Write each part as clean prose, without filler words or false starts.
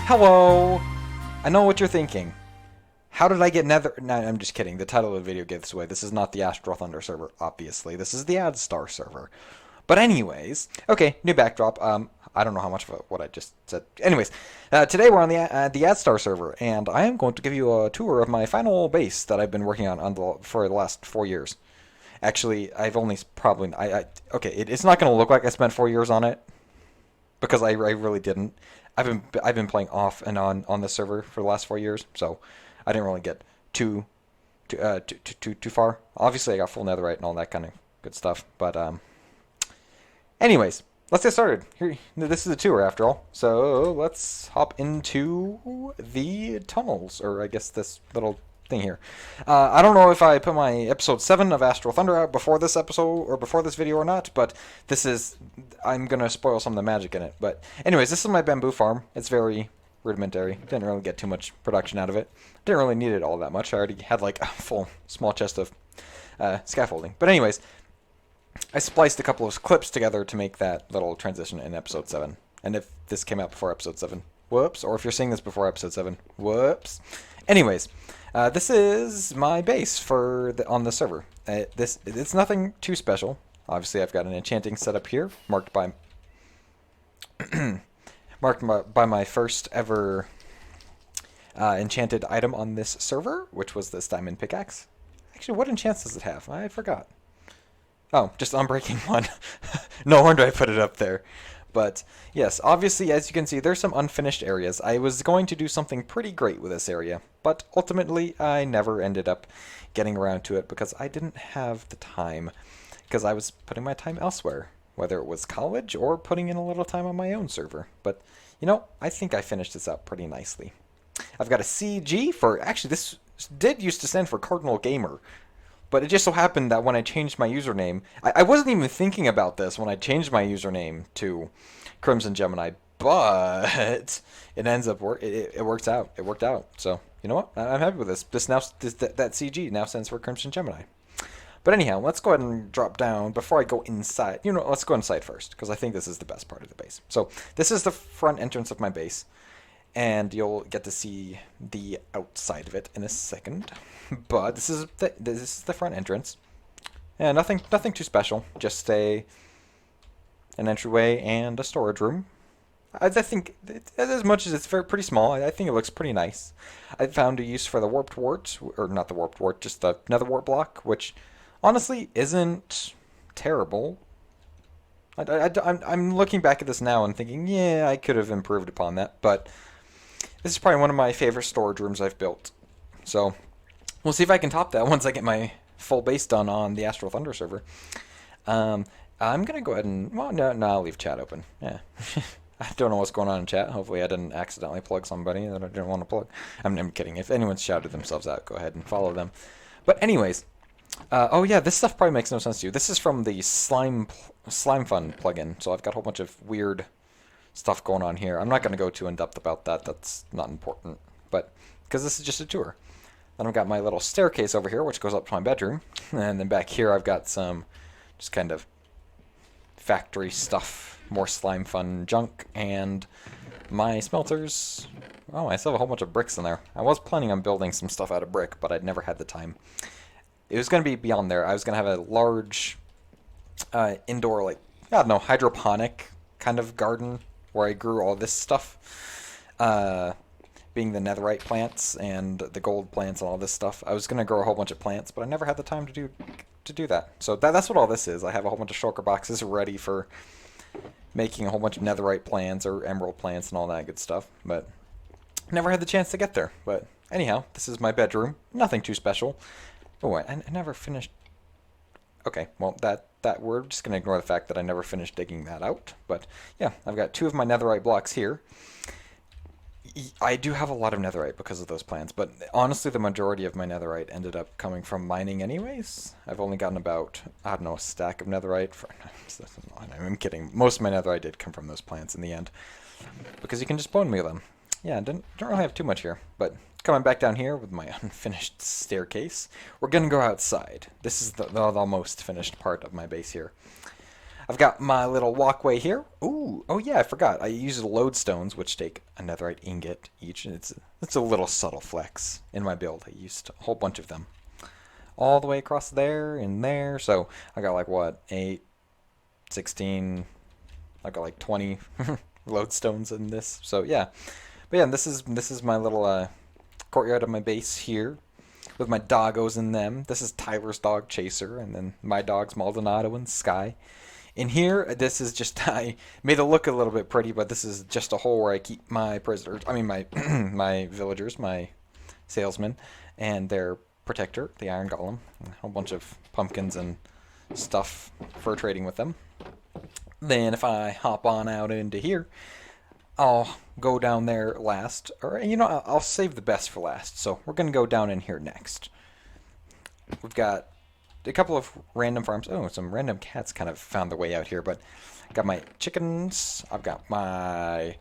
Hello! I know what you're thinking. How did I get nether... No, I'm just kidding. The title of the video gives away. This is not the Astral Thunder server, obviously. This is the Addstar server. But anyways, okay, new backdrop. I don't know how much of what I just said. Anyways, today we're on the Addstar server, and I am going to give you a tour of my final base that I've been working on for the last 4 years. Actually, I've only probably... okay, it's not going to look like I spent 4 years on it, because I really didn't. I've been playing off and on the server for the last 4 years, so I didn't really get too far. Obviously, I got full netherite and all that kind of good stuff, but anyways, let's get started. Here, this is a tour after all, so let's hop into the tunnels, or I guess this little thing here. I don't know if I put my episode 7 of Astral Thunder out before this episode or before this video or not, but this is... I'm gonna spoil some of the magic in it. But anyways, this is my bamboo farm. It's very rudimentary. Didn't really get too much production out of it. Didn't really need it all that much. I already had like a full small chest of scaffolding. But anyways, I spliced a couple of clips together to make that little transition in episode 7. And if this came out before episode 7, whoops. Or if you're seeing this before episode 7, whoops. Anyways, this is my base for on the server. It's nothing too special. Obviously, I've got an enchanting setup here, marked by my first ever enchanted item on this server, which was this diamond pickaxe. Actually, what enchants does it have? I forgot. Oh, just Unbreaking 1. No wonder I put it up there. But yes, obviously, as you can see, there's some unfinished areas. I was going to do something pretty great with this area, but ultimately, I never ended up getting around to it because I didn't have the time. Because I was putting my time elsewhere, whether it was college or putting in a little time on my own server. But, you know, I think I finished this out pretty nicely. I've got a CG for... Actually, this did used to stand for Cardinal Gamer. But it just so happened that when I changed my username... I wasn't even thinking about this when I changed my username to Crimson Gemini. But it ends up... It works out. It worked out. So, you know what? I'm happy with this. That CG now stands for Crimson Gemini. But anyhow, let's go ahead and drop down before I go inside. You know, let's go inside first, because I think this is the best part of the base. So this is the front entrance of my base, and you'll get to see the outside of it in a second. But this is the front entrance. Yeah, nothing too special. Just an entryway and a storage room. I think, as much as it's pretty small, I think it looks pretty nice. I found a use for the warped wart, or not the warped wart, just the nether wart block, which... honestly, isn't terrible. I'm looking back at this now and thinking, yeah, I could have improved upon that. But this is probably one of my favorite storage rooms I've built. So we'll see if I can top that once I get my full base done on the Astral Thunder server. I'm going to go ahead and... well, no, I'll leave chat open. Yeah. I don't know what's going on in chat. Hopefully I didn't accidentally plug somebody that I didn't want to plug. I'm kidding. If anyone's shouted themselves out, go ahead and follow them. But anyways... oh yeah, this stuff probably makes no sense to you. This is from the Slime Fun plugin, so I've got a whole bunch of weird stuff going on here. I'm not going to go too in-depth about that. That's not important, but because this is just a tour. Then I've got my little staircase over here, which goes up to my bedroom, and then back here I've got some just kind of factory stuff, more Slime Fun junk, and my smelters. Oh, I still have a whole bunch of bricks in there. I was planning on building some stuff out of brick, but I'd never had the time. It was going to be beyond there. I was going to have a large indoor, like, I don't know, hydroponic kind of garden where I grew all this stuff, being the netherite plants and the gold plants and all this stuff. I was going to grow a whole bunch of plants, but I never had the time to do that. So that's what all this is. I have a whole bunch of shulker boxes ready for making a whole bunch of netherite plants or emerald plants and all that good stuff, but never had the chance to get there. But anyhow, this is my bedroom. Nothing too special. Oh, I never finished... okay, well, that we're just going to ignore the fact that I never finished digging that out. But, yeah, I've got 2 of my netherite blocks here. I do have a lot of netherite because of those plants, but honestly, the majority of my netherite ended up coming from mining anyways. I've only gotten about, I don't know, a stack of netherite. I'm kidding. Most of my netherite did come from those plants in the end, because you can just bone meal them. Yeah, don't really have too much here, but... coming back down here with my unfinished staircase, we're going to go outside. This is the most finished part of my base here. I've got my little walkway here. Ooh, oh yeah, I forgot. I use lodestones, which take a netherite ingot each, and it's a little subtle flex in my build. I used a whole bunch of them, all the way across there and there. So I got like what, 8, 16. I got like 20 lodestones in this. So yeah, but yeah, this is my little courtyard of my base here, with my doggos in them. This is Tyler's dog, Chaser, and then my dogs, Maldonado and Sky. In here, this is just, I made it look a little bit pretty, but this is just a hole where I keep my prisoners, I mean my my villagers, my salesmen, and their protector, the Iron Golem. A whole bunch of pumpkins and stuff for trading with them. Then if I hop on out into here, I'll go down there last, or you know, I'll save the best for last. So we're gonna go down in here next. We've got a couple of random farms. Oh, some random cats kind of found their way out here, but got my chickens. I've got my,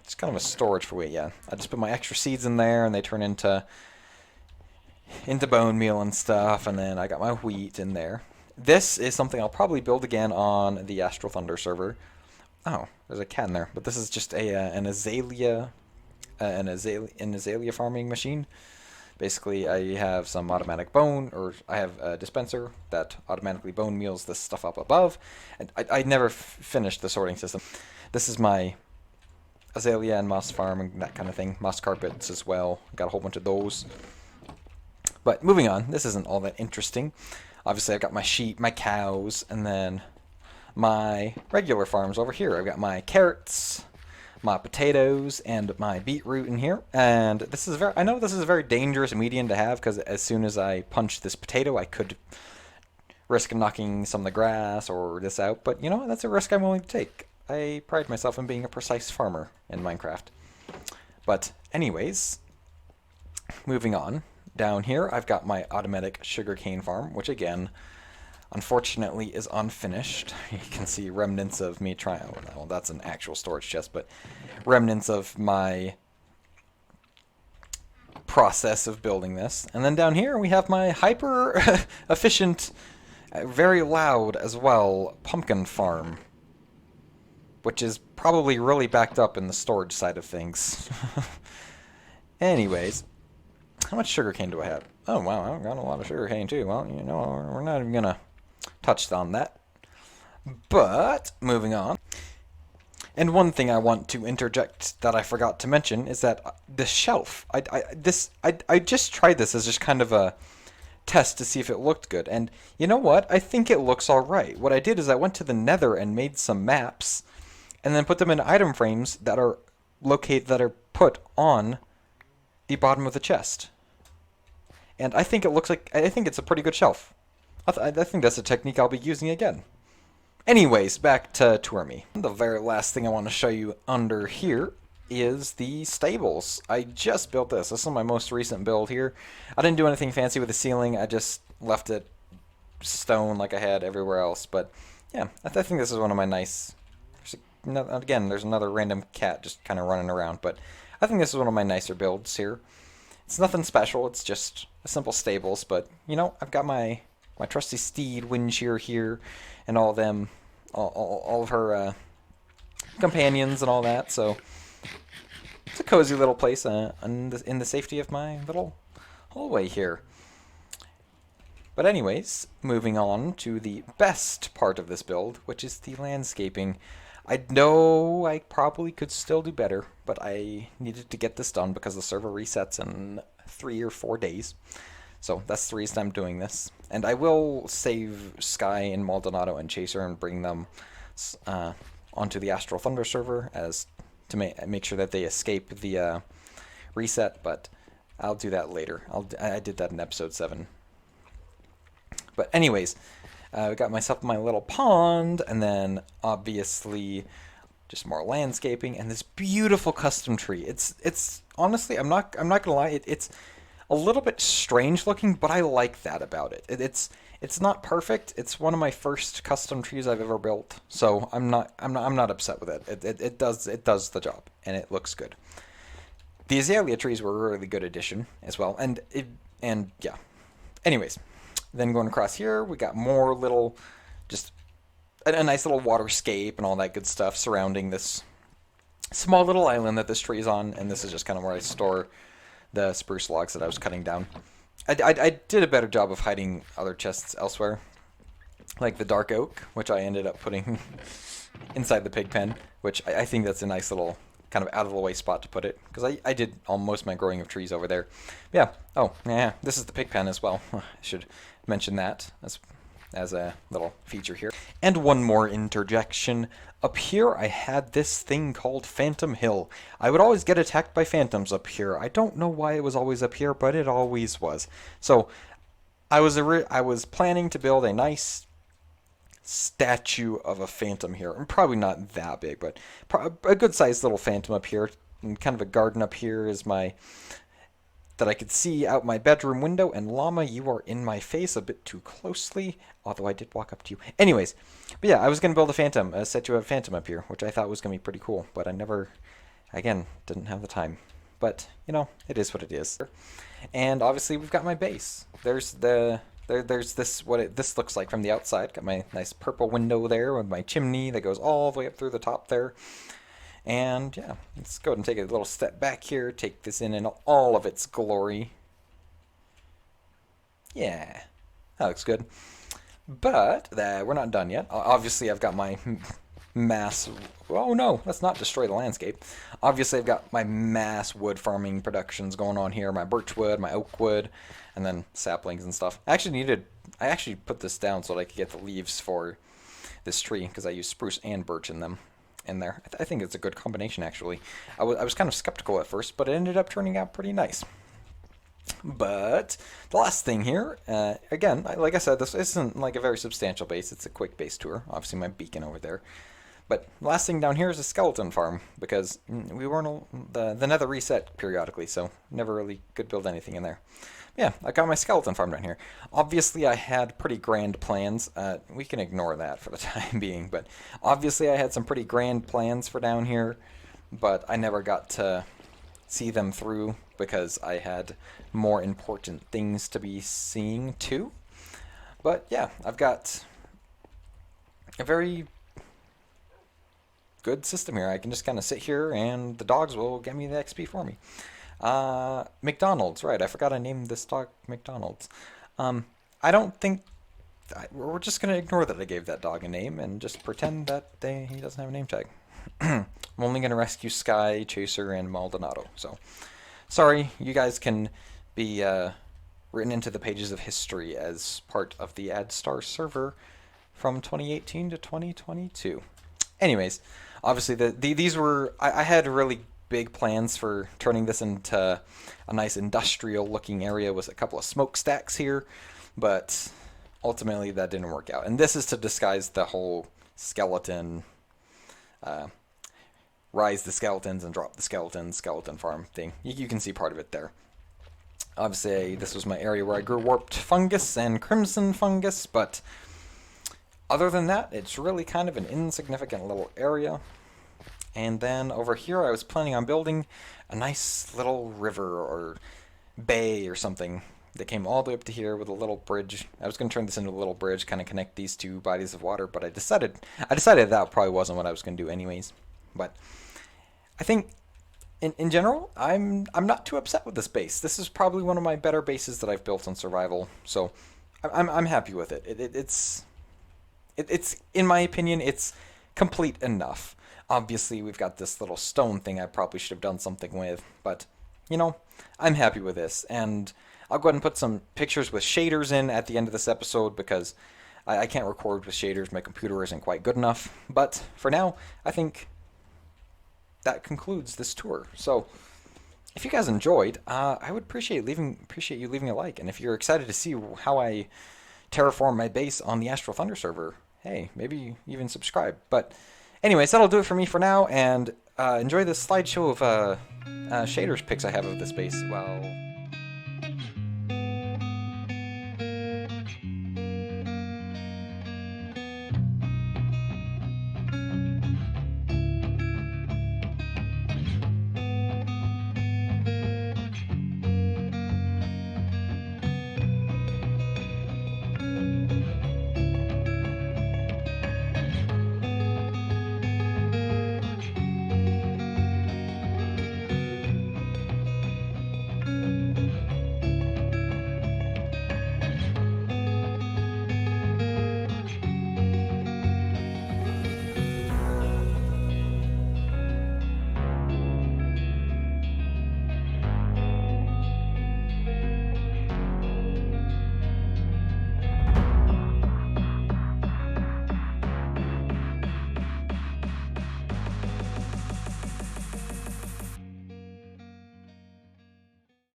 it's kind of a storage for wheat. Yeah, I just put my extra seeds in there, and they turn into bone meal and stuff. And then I got my wheat in there. This is something I'll probably build again on the Astral Thunder server. Oh, there's a cat in there, but this is just an azalea farming machine. Basically, I have some automatic bone, or I have a dispenser that automatically bone meals this stuff up above. And I never finished the sorting system. This is my azalea and moss farm and that kind of thing. Moss carpets as well. Got a whole bunch of those. But moving on, this isn't all that interesting. Obviously, I've got my sheep, my cows, and then my regular farms over here. I've got my carrots, my potatoes, and my beetroot in here. And this is I know this is a very dangerous median to have, because as soon as I punch this potato, I could risk knocking some of the grass or this out. But you know, that's a risk I'm willing to take. I pride myself in being a precise farmer in Minecraft. But anyways, moving on. Down here, I've got my automatic sugarcane farm, which again, unfortunately, is unfinished. You can see remnants of me trying. Well, that's an actual storage chest, but remnants of my process of building this. And then down here, we have my hyper efficient, very loud as well, pumpkin farm, which is probably really backed up in the storage side of things. Anyways. How much sugarcane do I have? Oh, wow, I've got a lot of sugarcane, too. Well, you know, we're not even going to touch on that. But, moving on. And one thing I want to interject that I forgot to mention is that this shelf, I just tried this as just kind of a test to see if it looked good. And you know what? I think it looks all right. What I did is I went to the Nether and made some maps and then put them in item frames that are put on the bottom of the chest. And I think it looks like, I think it's a pretty good shelf. I think that's a technique I'll be using again. Anyways, back to Tourmy. The very last thing I want to show you under here is the stables. I just built this. This is my most recent build here. I didn't do anything fancy with the ceiling. I just left it stone like I had everywhere else. But yeah, I think this is one of my nice... Again, there's another random cat just kind of running around. But I think this is one of my nicer builds here. It's nothing special. It's just a simple stables. But, you know, I've got my trusty steed, Windshear, here, and all them, all of her companions and all that. So it's a cozy little place in the safety of my little hallway here. But anyways, moving on to the best part of this build, which is the landscaping. I know I probably could still do better, but I needed to get this done because the server resets in 3 or 4 days. So that's the reason I'm doing this. And I will save Sky and Maldonado and Chaser and bring them onto the Astral Thunder server as to make sure that they escape the reset, but I'll do that later. I did that in episode 7. But anyways, I got myself my little pond, and then obviously just more landscaping and this beautiful custom tree. It's honestly, I'm not gonna lie, it's a little bit strange looking, but I like that about it. It's not perfect. It's one of my first custom trees I've ever built, so I'm not upset with it. It does the job, and it looks good. The azalea trees were a really good addition as well, and yeah. Anyways, then going across here, we got more little just a nice little waterscape and all that good stuff surrounding this small little island that this tree is on, and this is just kind of where I store the spruce logs that I was cutting down. I did a better job of hiding other chests elsewhere, like the dark oak, which I ended up putting inside the pig pen, which I think that's a nice little kind of out-of-the-way spot to put it, because I did almost my growing of trees over there. Yeah, oh, yeah, this is the pig pen as well. I should mention that as a little feature here. And one more interjection. Up here, I had this thing called Phantom Hill. I would always get attacked by phantoms up here. I don't know why it was always up here, but it always was. So, I was planning to build a nice statue of a phantom here. Probably not that big, but a good-sized little phantom up here. And kind of a garden up here is that I could see out my bedroom window. And Llama, you are in my face a bit too closely, although I did walk up to you. Anyways, but yeah, I was going to build a statue of a phantom up here, which I thought was going to be pretty cool, but I never, again, didn't have the time. But, you know, it is what it is. And obviously we've got my base. There's this, this looks like from the outside. Got my nice purple window there with my chimney that goes all the way up through the top there. And yeah, let's go ahead and take a little step back here, take this in all of its glory. Yeah, that looks good. But we're not done yet. Obviously, I've got my mass... Oh no, let's not destroy the landscape. Obviously, I've got my mass wood farming productions going on here. My birch wood, my oak wood, and then saplings and stuff. I actually put this down so that I could get the leaves for this tree, because I use spruce and birch in there. I think it's a good combination, actually. I was kind of skeptical at first, but it ended up turning out pretty nice. But the last thing here, again, like I said, this isn't like a very substantial base. It's a quick base tour. Obviously, my beacon over there. But the last thing down here is a skeleton farm, because we weren't the nether reset periodically, so never really could build anything in there. Yeah, I got my skeleton farm down here. Obviously, I had pretty grand plans. We can ignore that for the time being, but obviously I had some pretty grand plans for down here, but I never got to see them through because I had more important things to be seeing too. But yeah, I've got a very good system here. I can just kind of sit here and the dogs will get me the XP for me. McDonald's, right, I forgot I named this dog McDonald's. I don't think... we're just going to ignore that I gave that dog a name and just pretend that he doesn't have a name tag. I'm only going to rescue Sky, Chaser, and Maldonado. So, sorry, you guys can be written into the pages of history as part of the Addstar server from 2018 to 2022. Anyways, obviously these were... I had really big plans for turning this into a nice industrial-looking area with a couple of smokestacks here, but ultimately that didn't work out. And this is to disguise the whole skeleton... rise the skeletons and drop the skeletons, skeleton farm thing. You can see part of it there. Obviously, this was my area where I grew warped fungus and crimson fungus, but other than that, it's really kind of an insignificant little area. And then over here, I was planning on building a nice little river or bay or something that came all the way up to here with a little bridge. I was going to turn this into a little bridge, kind of connect these two bodies of water, but I decided that probably wasn't what I was going to do anyways. But I think in general, I'm not too upset with this base. This is probably one of my better bases that I've built on survival, so I'm happy with it. It's in my opinion, it's complete enough. Obviously, we've got this little stone thing I probably should have done something with, but you know, I'm happy with this, and I'll go ahead and put some pictures with shaders in at the end of this episode because I can't record with shaders. My computer isn't quite good enough. But for now, I think that concludes this tour. So if you guys enjoyed, I would appreciate you leaving a like. And if you're excited to see how I terraform my base on the Astral Thunder server, hey, maybe even subscribe. But anyways, that'll do it for me for now. And enjoy this slideshow of shaders pics I have of this base. Well.